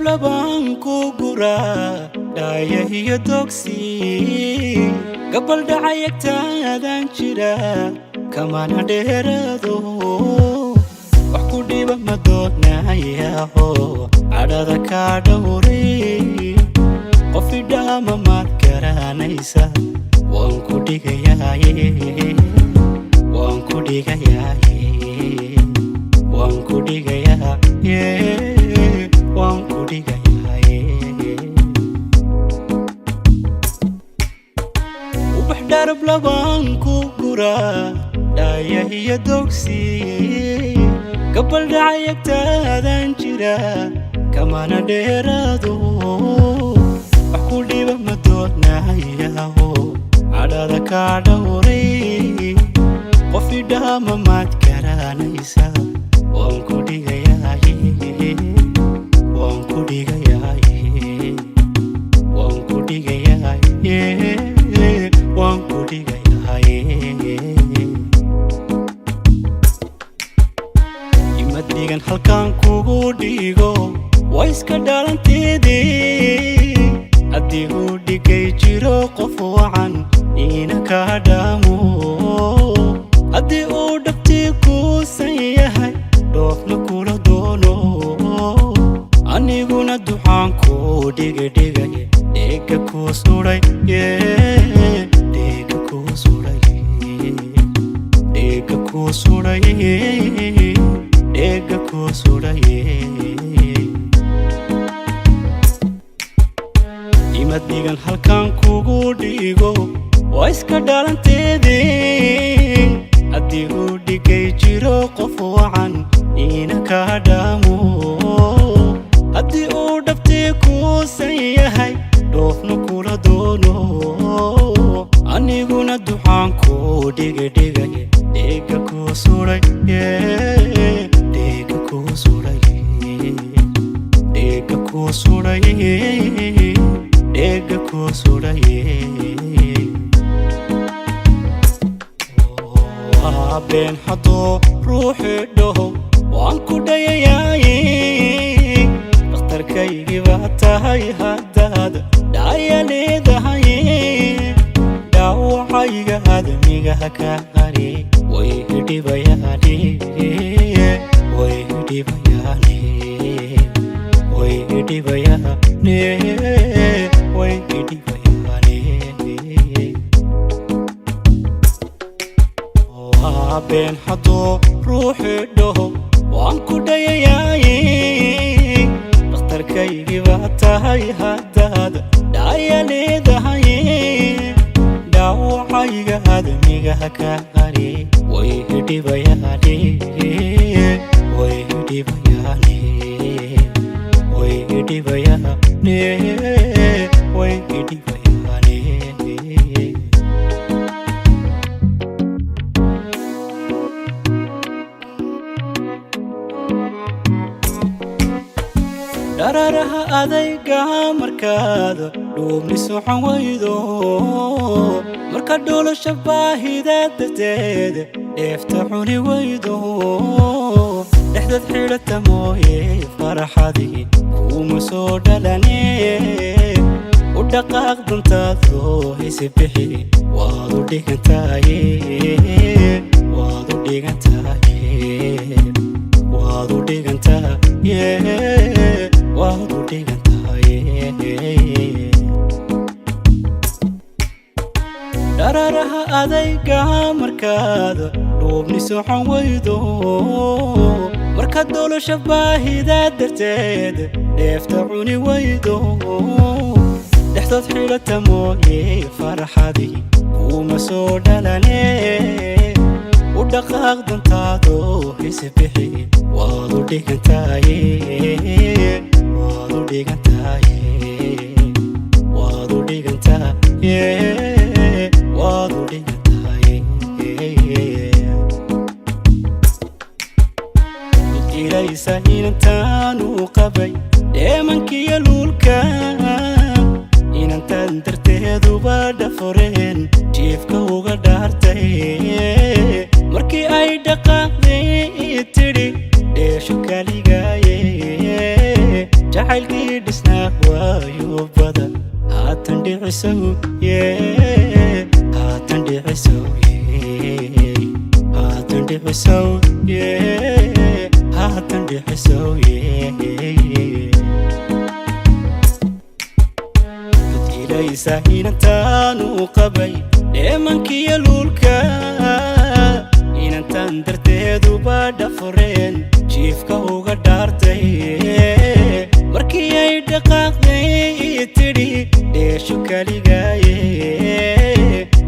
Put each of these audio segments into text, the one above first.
labaan ku guraa dhaaya iyo dogsi gabal dhacayagtaadan jira kamana dheeraado wax ku dhiba ma doonayaho cadhada kaa dhowray qof idhaama maad garanaysa waan ku dhigayaaye waan ku dhigayaaye waan ku dhigayaaye waan ku dhigayaaye ubax dharab labaan ku guraa dhaaya iyo dogsi gabal dhacayagtaadan jira kamana dheeraado wax ku dhiba ma doonayaho cadhada kaa dhowray qof idhaama maad garanaysa waan ku dhigayaaye waan ku dhigayaaye waan ku dhigayaaye waan ku dhigayaaye ima dhigan halkaan kugu dhigo waa iska dhalanteedii haddii uu dhigay jiro qof wacan ina kaa dhaamo haddii uu dhabtii kuusan yahay dhoofna kula doono aniguna duxaan kuu dhigay dheega kuu suray dheega kuu suray dheega kuu suray dheega kuu suray ima dhigan halkaan kugu dhigo waa iska dhalanteedii haddii uu dhigay jiro qof wacan ina kaa dhaamo haddii uu dhabtii kuusan yahay dhoofna kula doono aniguna duxaan kuu dhigay dheega kuu suray dheega kuu suray dheega kuu suray dheega kuu suray been haddoo ruuxi dhaho waan ku dhayayaaye dhakhtarkaygii baa tahay haddaad dhaaya leedahay dhaawacayga admigaha ka qari way hidhibayaane way hidhibayaane way hidhibayaane way hidhibayaane been haddoo ruuxi dhaho waan ku dhayayaaye dhakhtarkaygii baa tahay haddaad dhaaya leedahay dhaawacayga admigaha ka qari way hidhibayaane way hidhibayaane way hidhibayaane way hidhibayaane dhararaha adayga markaad dhuubni socon waydo marka dholasha baahida darteed dheefta cuni waydo dhexdad xidhata mooye faraxadii kuma soo dhalane u dhaqaaq dantaadoo hisi bixi waad u dhigantaye waad u dhigantaye waad u dhigantaye waad u dhigantaye dhararaha adayga markaad dhuubni socon waydo marka dholasha baahida darteed dheefta cuni waydo dhexdood xidhata mooye faraxadii kuma soo dhalane u dhaqaaq dantaadoo hisi bixi waad u dhigantaye waad u dhigantaye waad u dhigantaye waad u dhigantaye ilaysa inantaan u qabay dheemankiyo luulka inantaan darteeduba dhaforeen jiifka uga dhaartay markii ay dhaqaaqday tidhi dheesho kaligaye jacaylkii waayobada haatan dhicisow haatan dhicisow haatan dhicisow haatan dhicisow ilaysa inantaan u qabay dheemankiyo luulka inantaan darteeduba dhafureen jiifka uga dhaartay markii ay dhaqaaqday tidhi dheesho kaligaaye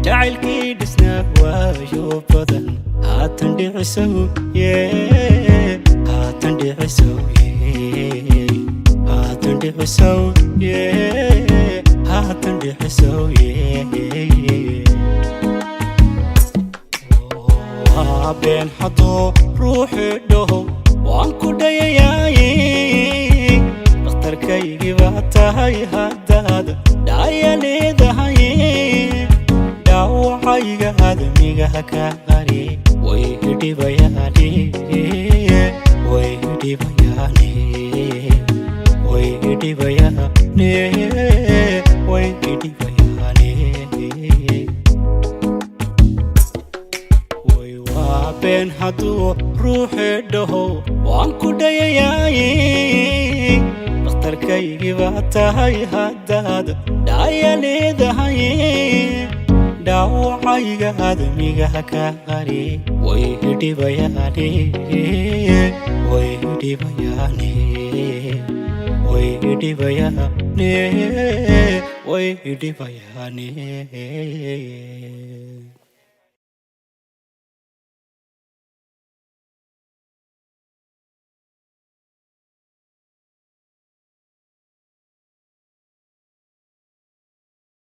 jacaylkii dhisnaa waayo badan haatan dhicisow haatan dhicisow haatan dhicisow haatan dhicisow been hadduu ruuxi dhaho waan ku dhayayaaye dhakhtarkaygii baa tahay haddaad dhaya leedahay dhaawacayga admigaha ka qari way dhibayaane way dhibayaane way dhibayaane way dhibayaane been hadduu ruuxi dhaho waan ku dhayayaaye dhakhtarkaygii baa tahay haddaad dhaya leedahay dhaawacayga admigaha ka qari way dhibayaane way dhibayaane way dhibayaane way dhibayaane